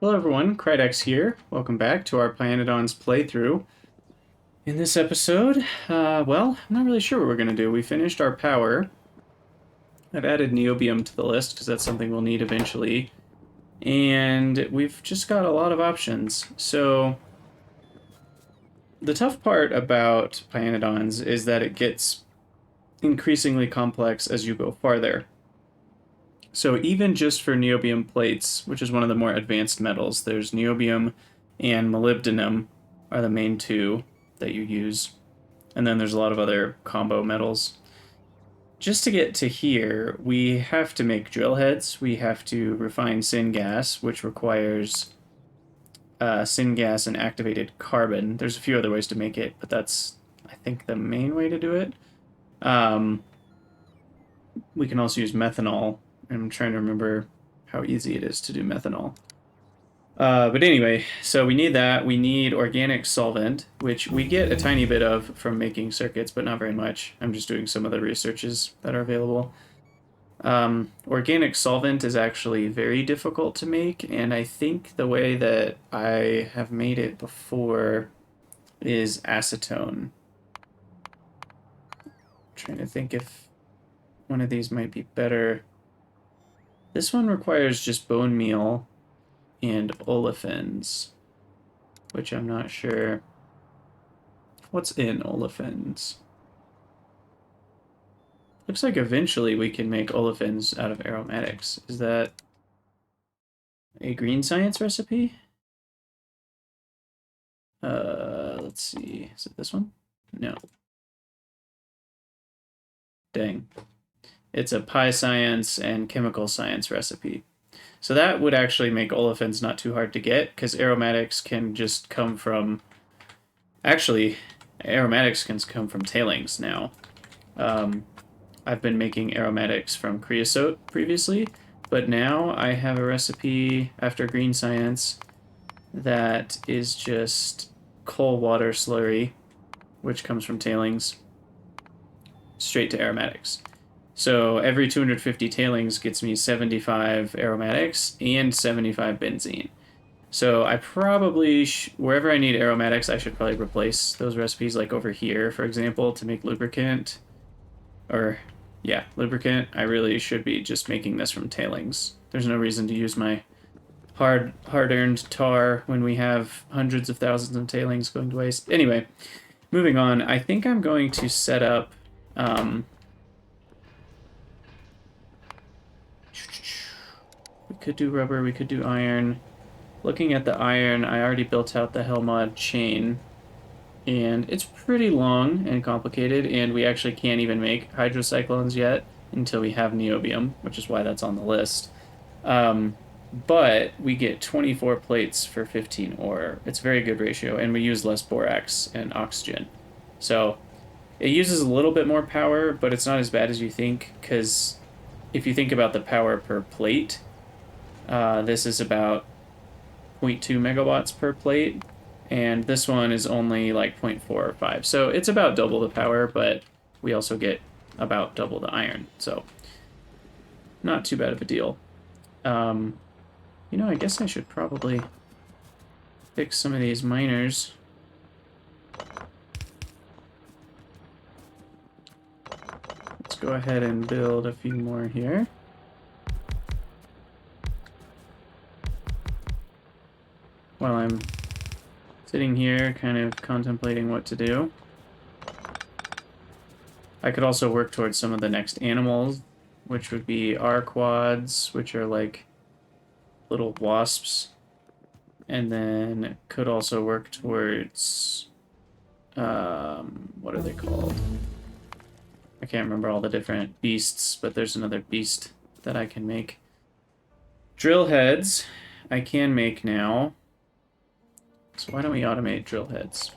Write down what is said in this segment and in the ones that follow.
Hello everyone, Krydax here. Welcome back to our Pyanodons playthrough. In this episode, well, I'm not really sure what we're going to do. We finished our power. I've added niobium to the list because that's something we'll need eventually. And we've just got a lot of options. So, the tough part about Pyanodons is that it gets increasingly complex as you go farther. So even just for niobium plates, which is one of the more advanced metals, there's niobium and molybdenum are the main two that you use. And then there's a lot of other combo metals. Just to get to here, we have to make drill heads. We have to refine syngas, which requires syngas and activated carbon. There's a few other ways to make it, but that's, I think, the main way to do it. We can also use methanol. I'm trying to remember how easy it is to do methanol. But anyway, so we need that. We need organic solvent, which we get a tiny bit of from making circuits, but not very much. I'm just doing some of the researches that are available. Organic solvent is actually very difficult to make, and I think the way that I have made it before is acetone. I'm trying to think if one of these might be better. This one requires just bone meal and olefins, which I'm not sure. What's in olefins? Looks like eventually we can make olefins out of aromatics. Is that a green science recipe? Let's see. Is it this one? No. Dang. It's a pie science and chemical science recipe. So that would actually make olefins not too hard to get, because aromatics can just come from... Actually, aromatics can come from tailings now. I've been making aromatics from creosote previously, but now I have a recipe after green science that is just coal water slurry, which comes from tailings, straight to aromatics. So every 250 tailings gets me 75 aromatics and 75 benzene. So I probably, wherever I need aromatics, I should probably replace those recipes, like over here, for example, to make lubricant. Or, yeah, lubricant. I really should be just making this from tailings. There's no reason to use my hard-earned tar when we have hundreds of thousands of tailings going to waste. Anyway, moving on, I think I'm going to set up... we could do rubber, we could do iron. Looking at the iron, I already built out the Helmod chain, and it's pretty long and complicated, and we actually can't even make hydrocyclones yet until we have niobium, which is why that's on the list. But we get 24 plates for 15 ore. It's a very good ratio, and we use less borax and oxygen. So it uses a little bit more power, but it's not as bad as you think, because if you think about the power per plate, this is about 0.2 megawatts per plate, and this one is only like 0.4 or 5. So it's about double the power, but we also get about double the iron, so not too bad of a deal. You know, I guess I should probably fix some of these miners. Let's go ahead and build a few more here. While I'm sitting here kind of contemplating what to do. I could also work towards some of the next animals, which would be arquads, which are like little wasps. And then could also work towards... what are they called? I can't remember all the different beasts, but there's another beast that I can make. Drill heads I can make now. So why don't we automate drill heads?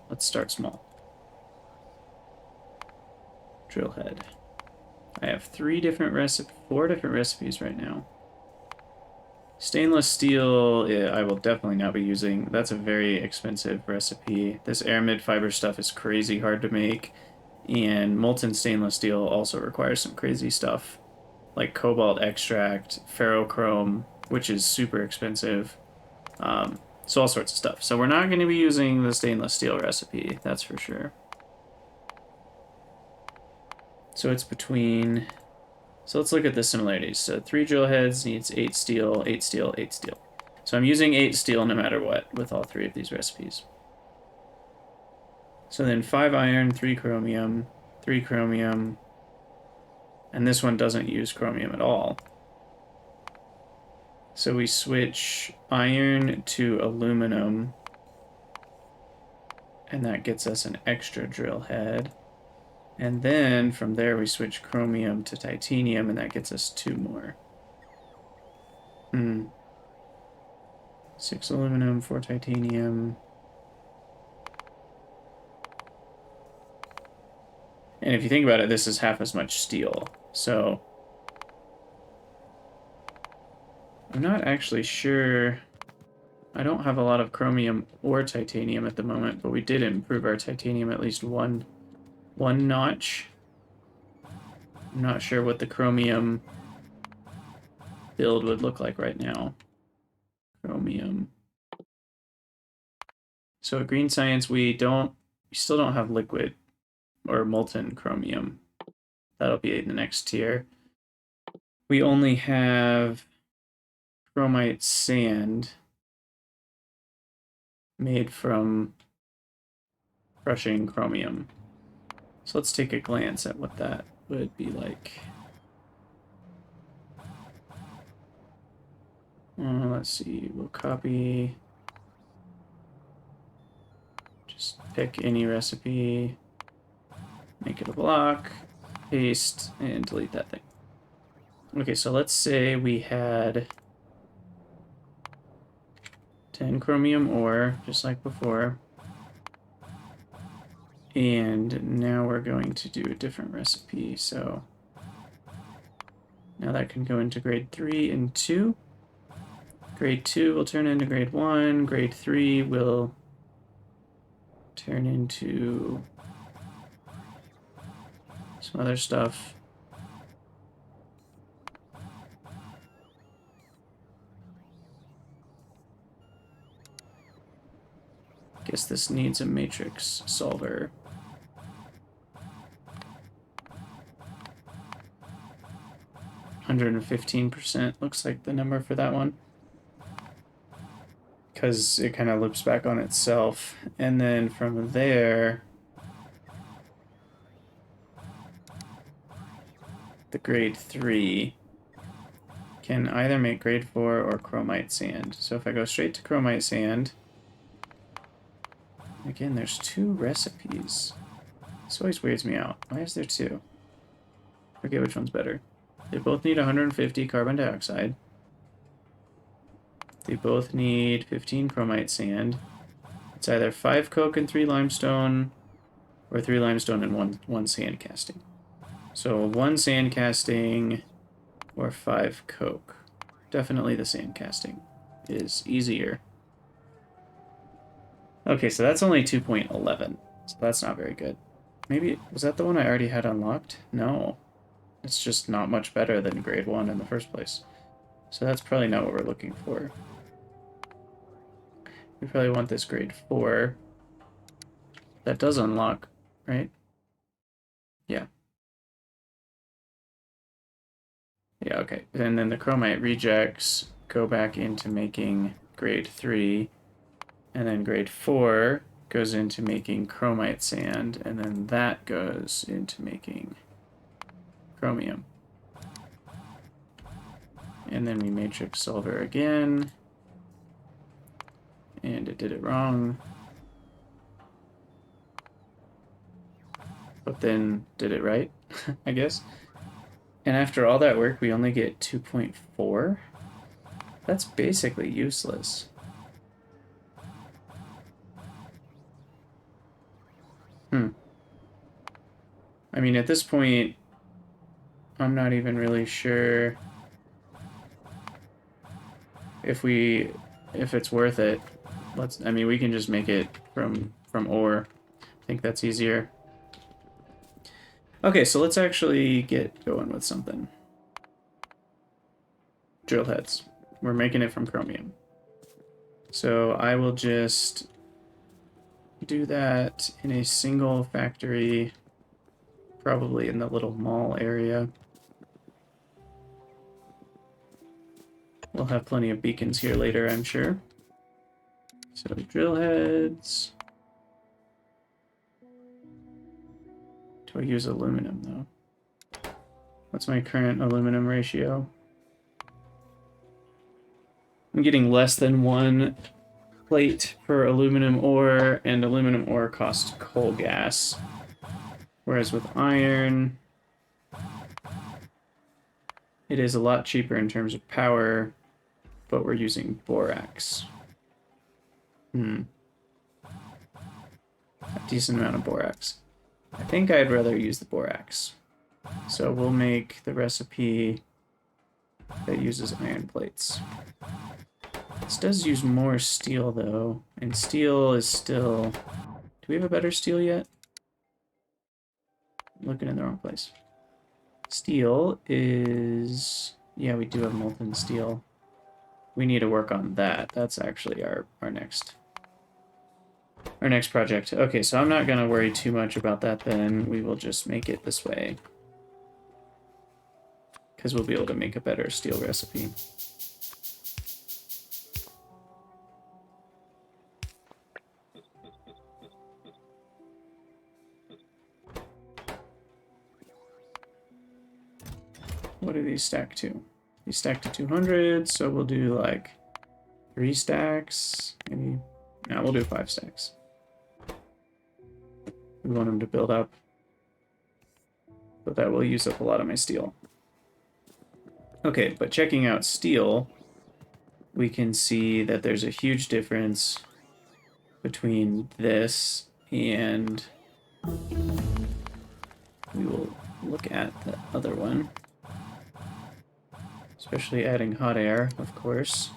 Let's start small. Drill head. I have 4 different recipes right now. Stainless steel, yeah, I will definitely not be using. That's a very expensive recipe. This aramid fiber stuff is crazy hard to make. And molten stainless steel also requires some crazy stuff, like cobalt extract, ferrochrome, which is super expensive. So all sorts of stuff. So we're not going to be using the stainless steel recipe, that's for sure. So it's between... So let's look at the similarities. So 3 drill heads needs 8 steel, 8 steel, 8 steel. So I'm using 8 steel no matter what with all 3 of these recipes. So then 5 iron, 3 chromium, 3 chromium, and this one doesn't use chromium at all. So we switch iron to aluminum, and that gets us an extra drill head. And then from there we switch chromium to titanium, and that gets us 2 more. 6 aluminum, 4 titanium. And if you think about it, this is half as much steel. So I'm not actually sure. I don't have a lot of chromium or titanium at the moment, but we did improve our titanium at least one notch. I'm not sure what the chromium build would look like right now. Chromium. So at Green Science, we still don't have liquid or molten chromium. That'll be in the next tier. We only have chromite sand made from crushing chromium. So let's take a glance at what that would be like. Let's see, we'll copy, just pick any recipe, make it a block, paste, and delete that thing. Okay, so let's say we had 10 chromium ore, just like before. And now we're going to do a different recipe, so now that can go into grade 3 and 2. Grade 2 will turn into grade 1, grade 3 will turn into some other stuff. Guess this needs a matrix solver. 115% looks like the number for that one, because it kind of loops back on itself. And then from there, the grade 3 can either make grade 4 or chromite sand. So if I go straight to chromite sand, again, there's 2 recipes. This always weirds me out. Why is there 2? I forget which one's better. They both need 150 carbon dioxide. They both need 15 chromite sand. It's either 5 coke and 3 limestone, or 3 limestone and 1 sand casting. So 1 sand casting or 5 coke. Definitely the sand casting is easier. Okay, so that's only 2.11. So that's not very good. Maybe, was that the one I already had unlocked? No. It's just not much better than grade 1 in the first place. So that's probably not what we're looking for. We probably want this grade 4. That does unlock, right? Yeah. Yeah, okay. And then the chromite rejects go back into making grade 3. And then grade 4 goes into making chromite sand. And then that goes into making chromium. And then we matrix solver again. And it did it wrong. But then did it right, I guess. And after all that work, we only get 2.4? That's basically useless. I mean, at this point, I'm not even really sure if it's worth it. I mean, we can just make it from ore. I think that's easier. Okay, so let's actually get going with something. Drill heads. We're making it from chromium. So I will just do that in a single factory, probably in the little mall area. We'll have plenty of beacons here later, I'm sure. So drill heads. Do I use aluminum though? What's my current aluminum ratio? I'm getting less than 1 plate per aluminum ore, and aluminum ore costs coal gas. Whereas with iron, it is a lot cheaper in terms of power, but we're using borax. A decent amount of borax. I think I'd rather use the borax. So we'll make the recipe that uses iron plates. This does use more steel though, and steel is still... Do we have a better steel yet? I'm looking in the wrong place. Steel is... Yeah, we do have molten steel. We need to work on that. That's actually our next project. Okay, so I'm not going to worry too much about that then. We will just make it this way, because we'll be able to make a better steel recipe. What do these stack to? These stack to 200, so we'll do like 3 stacks, maybe. No, we'll do 5 stacks. We want them to build up, but that will use up a lot of my steel. Okay, but checking out steel, we can see that there's a huge difference between this and... We will look at the other one. Especially adding hot air, of course.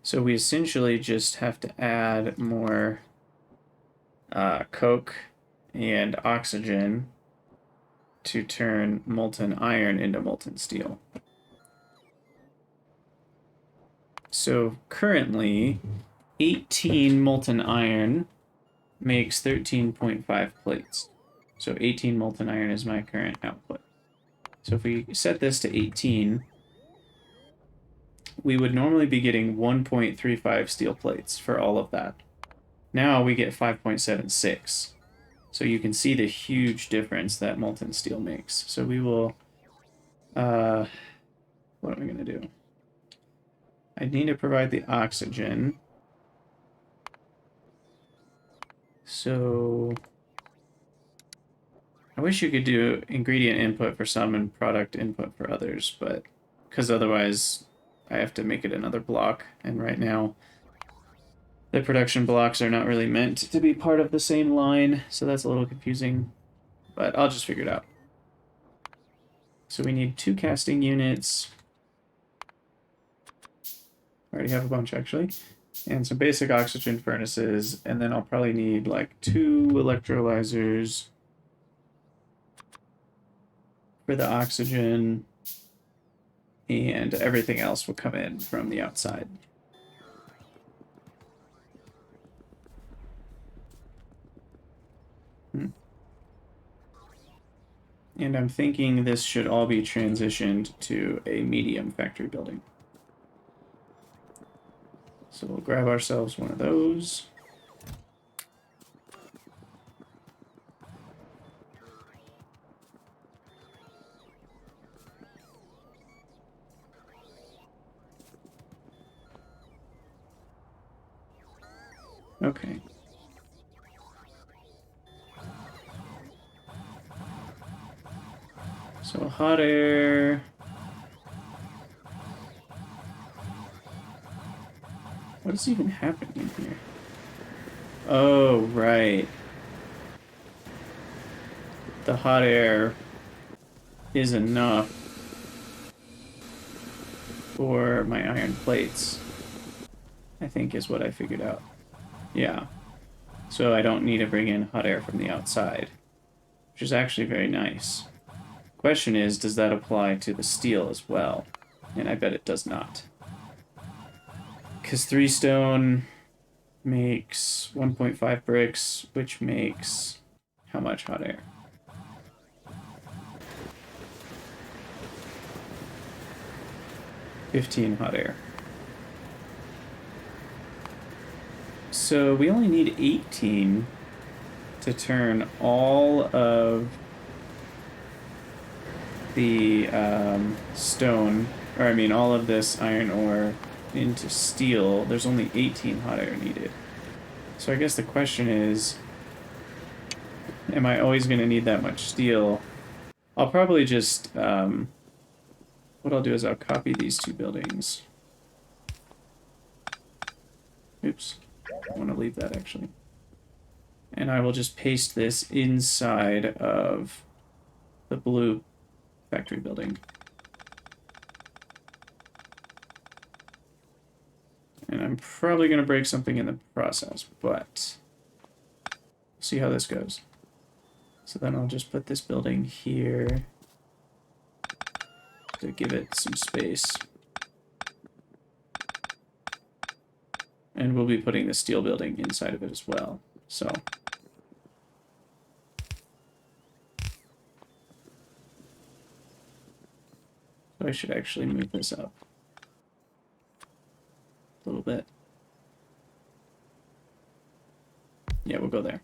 So we essentially just have to add more coke and oxygen to turn molten iron into molten steel. So currently, 18 molten iron makes 13.5 plates. So 18 molten iron is my current output. So if we set this to 18, we would normally be getting 1.35 steel plates for all of that. Now we get 5.76. So you can see the huge difference that molten steel makes. So we will... what am I going to do? I need to provide the oxygen. So I wish you could do ingredient input for some and product input for others, but because otherwise I have to make it another block, and right now the production blocks are not really meant to be part of the same line, so that's a little confusing, but I'll just figure it out. So we need 2 casting units. I already have a bunch actually. And some basic oxygen furnaces, and then I'll probably need like 2 electrolyzers for the oxygen, and everything else will come in from the outside. And I'm thinking this should all be transitioned to a medium factory building. So we'll grab ourselves one of those. Okay. So hot air. What is even happening here? Oh, right. The hot air is enough for my iron plates, I think is what I figured out. Yeah. So I don't need to bring in hot air from the outside, which is actually very nice. Question is, does that apply to the steel as well? And I bet it does not. Because 3 stone makes 1.5 bricks, which makes how much hot air? $15 hot air. So we only need 18 to turn all of the stone, or I mean all of this iron ore into steel. There's only 18 hot air needed. So I guess the question is, am I always going to need that much steel? I'll probably just, what I'll do is I'll copy these 2 buildings. Oops, I want to leave that actually. And I will just paste this inside of the blue factory building. And I'm probably going to break something in the process, but we'll see how this goes. So then I'll just put this building here to give it some space. And we'll be putting the steel building inside of it as well. So I should actually move this up a little bit. Yeah, we'll go there.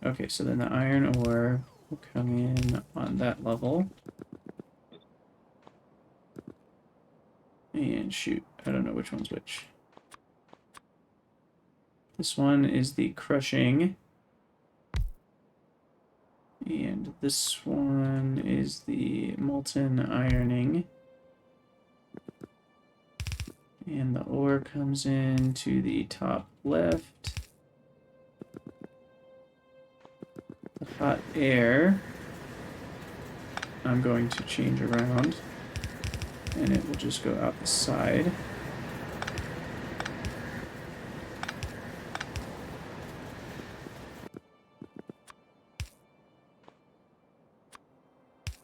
Okay, so then the iron ore will come in on that level. And shoot, I don't know which one's which. This one is the crushing. And this one is the molten ironing. And the ore comes in to the top left. The hot air, I'm going to change around. And it will just go out the side.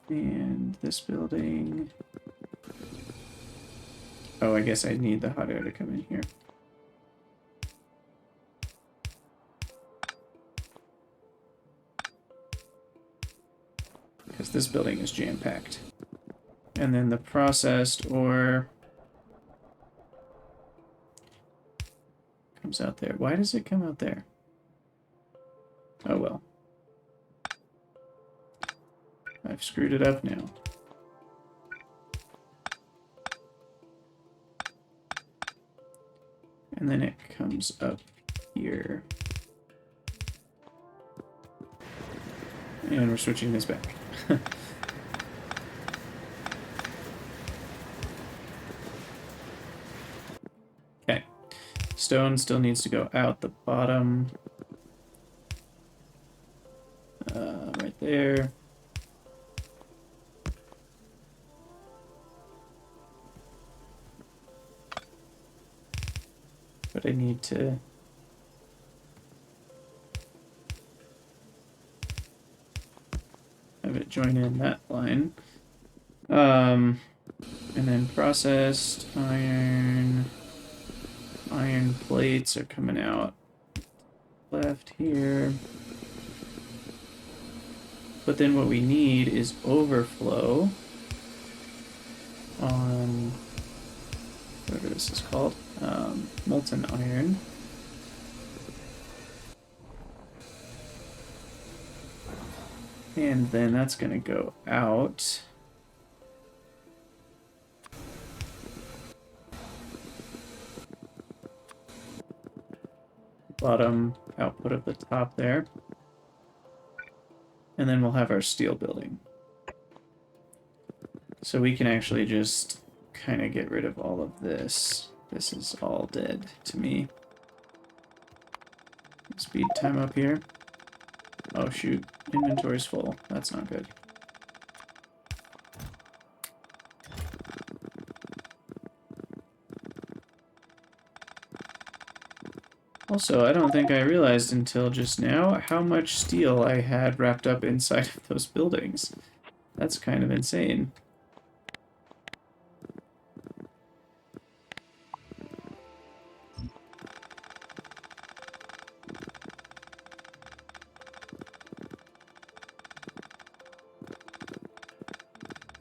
And this building... Oh, I guess I need the hot air to come in here. Because this building is jam-packed. And then the processed ore comes out there. Why does it come out there? Oh well. I've screwed it up now. And then it comes up here. And we're switching this back. Okay. Stone still needs to go out the bottom. Right there. But I need to have it join in that line. And then processed iron plates are coming out left here. But then what we need is overflow on whatever this is called. Molten iron. And then that's going to go out. Bottom output of the top there. And then we'll have our steel building. So we can actually just kind of get rid of all of this. This is all dead to me. Speed time up here. Oh shoot, inventory's full. That's not good. Also, I don't think I realized until just now how much steel I had wrapped up inside of those buildings. That's kind of insane.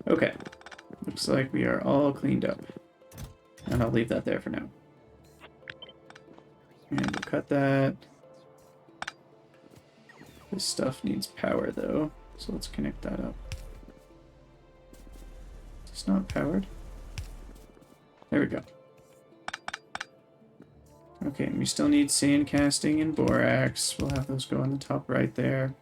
Okay, looks like we are all cleaned up. And I'll leave that there for now. And we'll cut that. This stuff needs power though, so let's connect that up. It's not powered. There we go. Okay, and we still need sand casting and borax. We'll have those go on the top right there.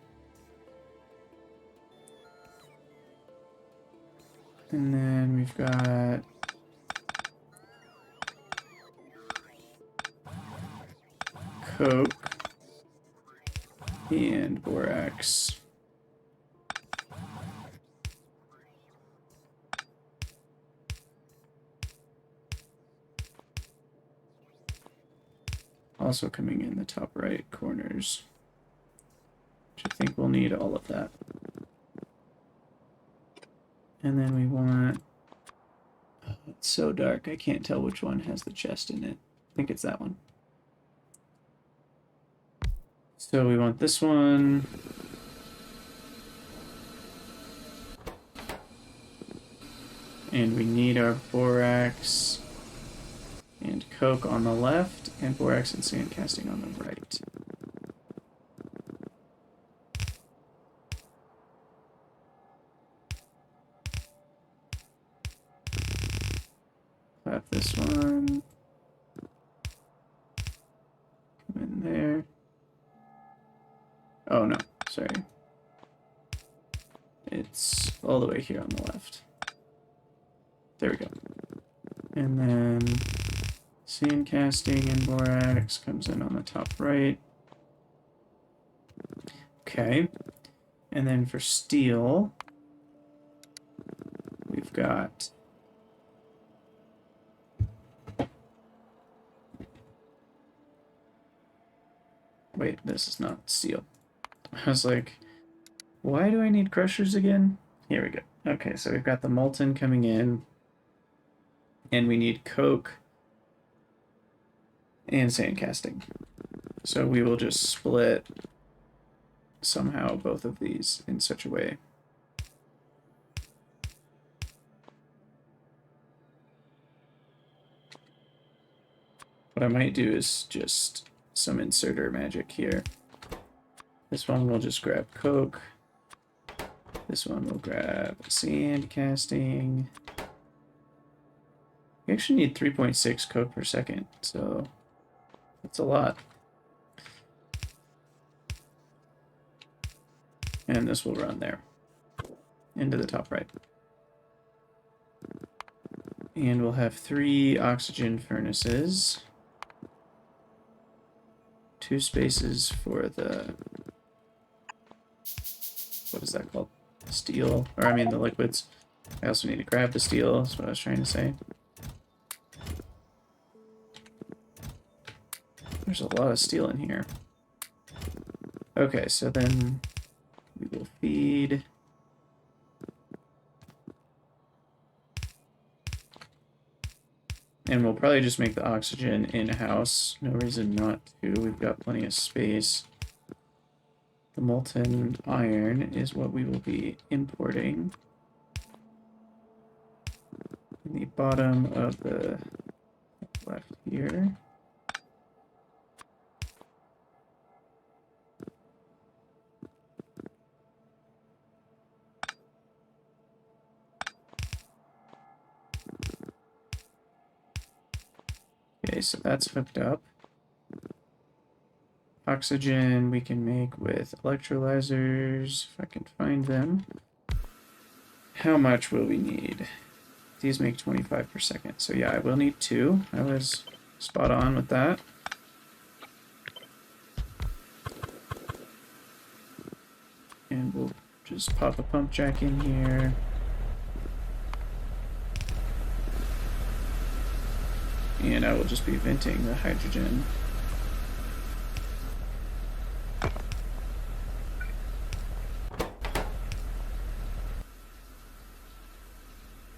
And then we've got coke and borax. Also coming in the top right corners, which I think we'll need all of that. And then we want, oh, it's so dark I can't tell which one has the chest in it. I think it's that one. So we want this one. And we need our borax and coke on the left, and borax and sand casting on the right. Clap this one. Come in there. Oh no, sorry. It's all the way here on the left. There we go. And then sand casting and borax comes in on the top right. Okay. And then for steel, we've got wait, this is not steel. I was like, why do I need crushers again? Here we go. Okay, so we've got the molten coming in, and we need coke and sand casting. So we will just split somehow both of these in such a way. What I might do is just some inserter magic here. This one will just grab coke. This one will grab sand casting. We actually need 3.6 coke per second, so that's a lot. And this will run there into the top right. And we'll have 3 oxygen furnaces. 2 spaces for the, what is that called? Steel, or I mean the liquids. I also need to grab the steel, that's what I was trying to say. There's a lot of steel in here. Okay, so then we will feed. And we'll probably just make the oxygen in-house. No reason not to. We've got plenty of space. The molten iron is what we will be importing. In the bottom of the left here. Okay, so that's hooked up. Oxygen we can make with electrolyzers, if I can find them. How much will we need? These make 25 per second, so yeah, I will need 2. I was spot on with that. And we'll just pop a pump jack in here. And I will just be venting the hydrogen.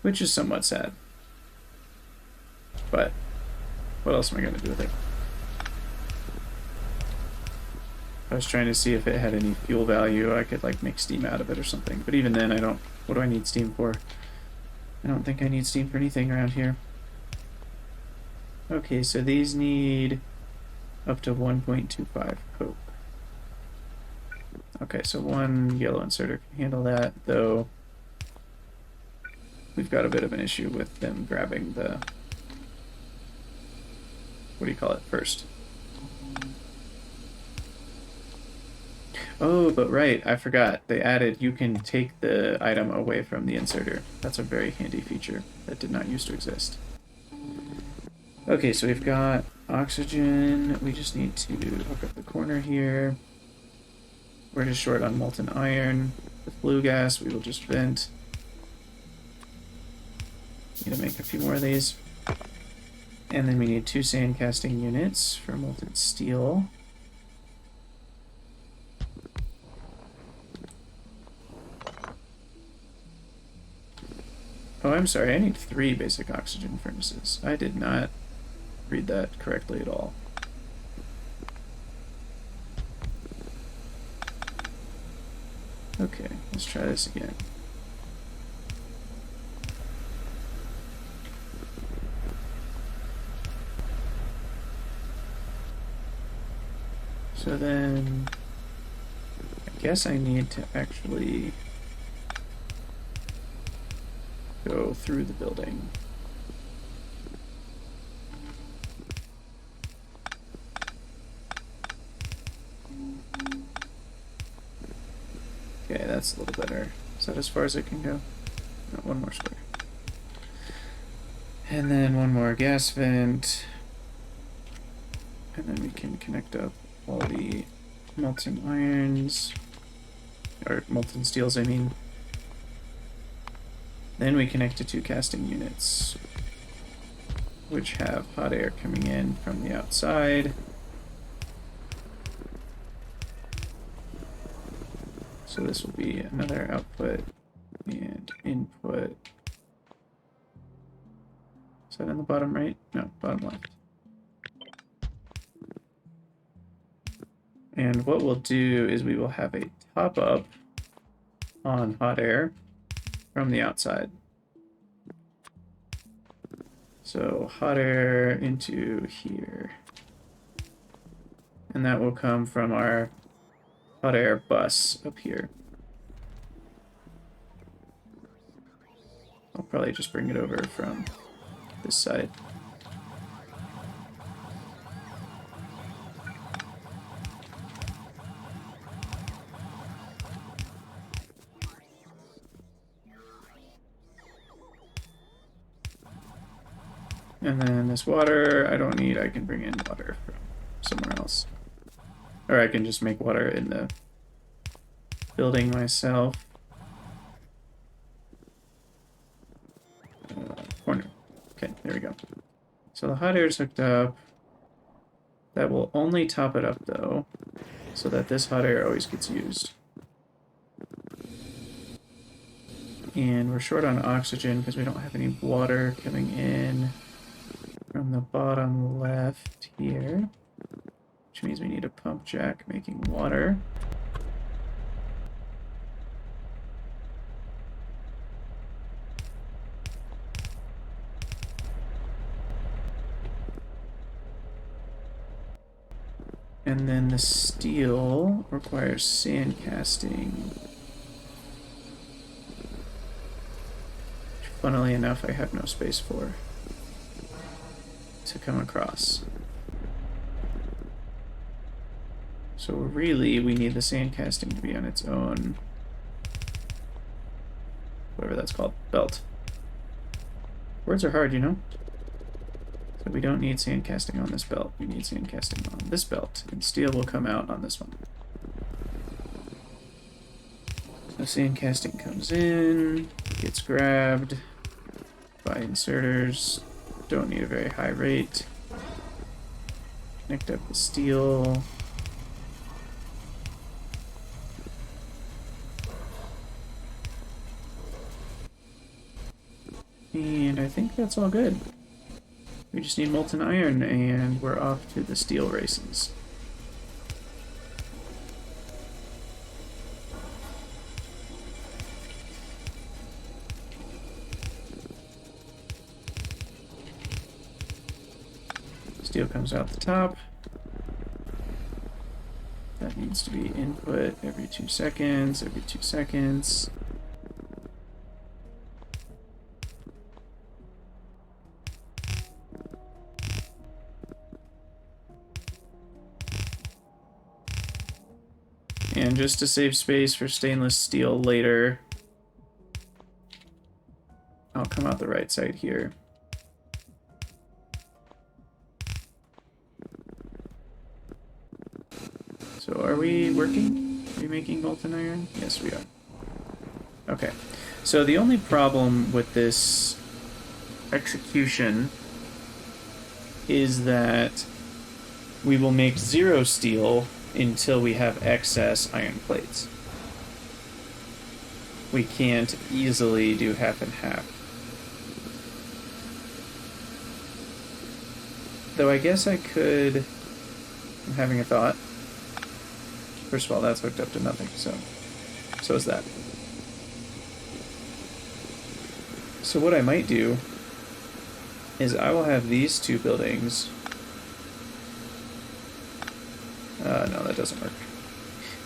which is somewhat sad. But what else am I going to do with it? I was trying to see if it had any fuel value. I could like make steam out of it or something. But even then, I don't... What do I need steam for? I don't think I need steam for anything around here. Okay, so these need up to 1.25 coke. Okay, so one yellow inserter can handle that, though we've got a bit of an issue with them grabbing the... What do you call it first? Oh, but right, I forgot. They added you can take the item away from the inserter. That's a very handy feature that did not used to exist. Okay, so we've got oxygen. We just need to hook up the corner here. We're just short on molten iron. The flue gas we will just vent. Need to make a few more of these. And then we need 2 sand casting units for molten steel. Oh, I'm sorry, I need 3 basic oxygen furnaces. I did not read that correctly at all. Okay, let's try this again. So then, I guess I need to actually go through the building. Okay, that's a little better. Is that as far as it can go? No, one more square. And then one more gas vent. And then we can connect up all the molten irons. Or molten steels, I mean. Then we connect to 2 casting units, which have hot air coming in from the outside. So this will be another output and input. Is that on the bottom right? No, bottom left. And what we'll do is we will have a top up on hot air from the outside. So hot air into here. And that will come from our hot air bus up here. I'll probably just bring it over from this side. And then this water, I don't need, I can bring in water from somewhere else. Or I can just make water in the building myself. Corner. Okay, there we go. So the hot air is hooked up. That will only top it up though, so that this hot air always gets used. And we're short on oxygen because we don't have any water coming in from the bottom left here, which means we need a pump jack making water. And then the steel requires sand casting, which funnily enough I have no space for to come across. So really we need the sand casting to be on its own, whatever that's called, belt. Words are hard, you know? So we don't need sand casting on this belt, we need sand casting on this belt, and steel will come out on this one. So sand casting comes in, gets grabbed by inserters. Don't need a very high rate. Connect up the steel. And I think that's all good. We just need molten iron, and we're off to the steel races. Steel comes out the top. That needs to be input every 2 seconds, every 2 seconds. And just to save space for stainless steel later, I'll come out the right side here. So are we working? Are we making molten iron? Yes, we are. Okay. So the only problem with this execution is that we will make 0 steel until we have excess iron plates. We can't easily do half and half. Though I guess I could... I'm having a thought. First of all, that's hooked up to nothing, so is that. So what I might do is I will have these 2 buildings. No, that doesn't work.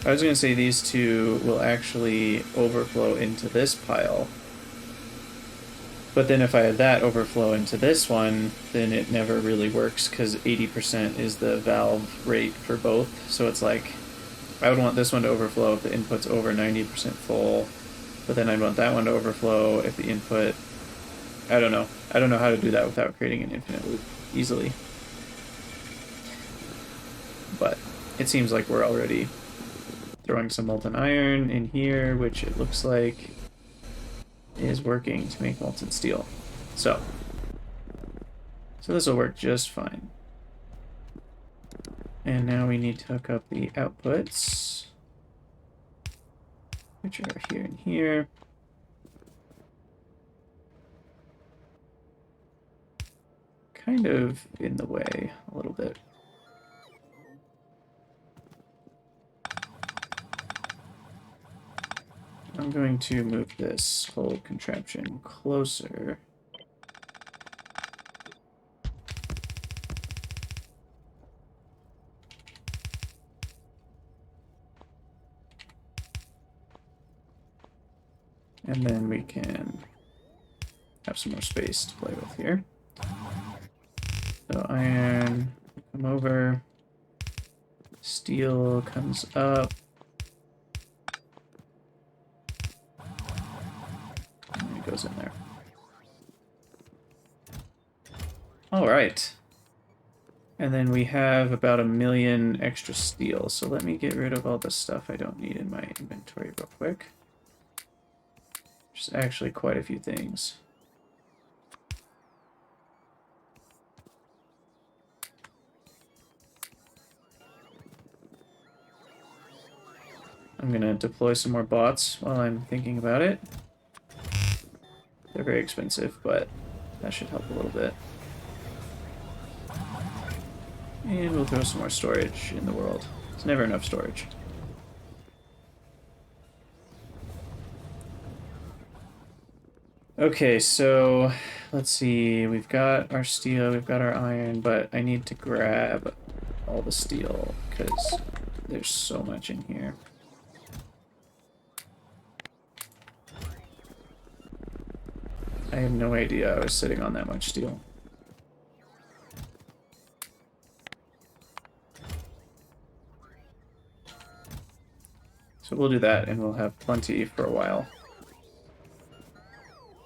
I was going to say these 2 will actually overflow into this pile. But then if I have that overflow into this one, then it never really works because 80% is the valve rate for both. So it's like, I would want this one to overflow if the input's over 90% full, but then I'd want that one to overflow if the input... I don't know. I don't know how to do that without creating an infinite loop easily. But it seems like we're already throwing some molten iron in here, which it looks like is working to make molten steel. So this will work just fine. And now we need to hook up the outputs, which are here and here. Kind of in the way a little bit. I'm going to move this whole contraption closer. And then we can have some more space to play with here. So iron, come over. Steel comes up. And it goes in there. All right. And then we have about 1 million extra steel. So let me get rid of all the stuff I don't need in my inventory real quick. There's actually quite a few things. I'm gonna deploy some more bots while I'm thinking about it. They're very expensive, but that should help a little bit. And we'll throw some more storage in the world. There's never enough storage. Okay, so let's see. We've got our steel, we've got our iron, but I need to grab all the steel because there's so much in here. I have no idea I was sitting on that much steel. So we'll do that and we'll have plenty for a while.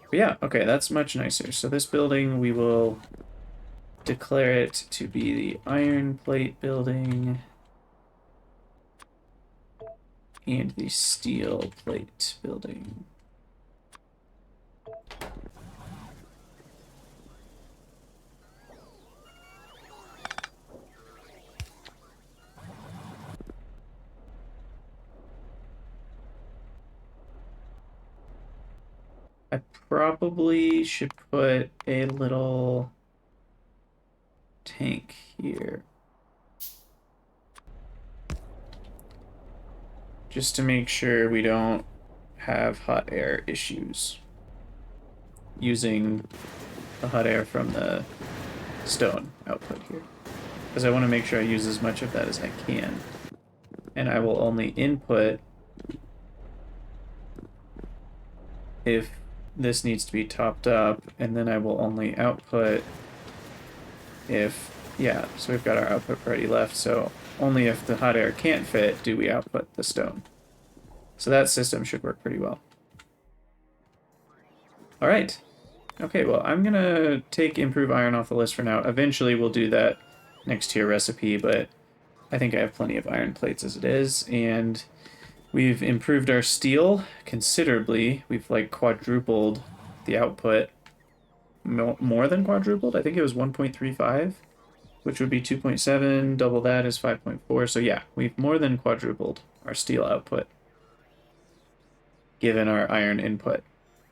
But yeah, okay, that's much nicer. So this building, we will declare it to be the iron plate building and the steel plate building. I probably should put a little tank here. Just to make sure we don't have hot air issues using the hot air from the stone output here. Because I want to make sure I use as much of that as I can. And I will only input if this needs to be topped up, and then I will only output if, yeah, so we've got our output already left, so only if the hot air can't fit do we output the stone. So that system should work pretty well. All right. Okay, well, I'm going to take Improve Iron off the list for now. Eventually we'll do that next tier recipe, but I think I have plenty of iron plates as it is, and we've improved our steel considerably. We've like quadrupled the output. More than quadrupled? I think it was 1.35, which would be 2.7. Double that is 5.4. So yeah, we've more than quadrupled our steel output given our iron input.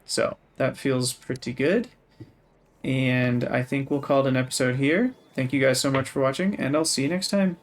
So that feels pretty good. And I think we'll call it an episode here. Thank you guys so much for watching, and I'll see you next time.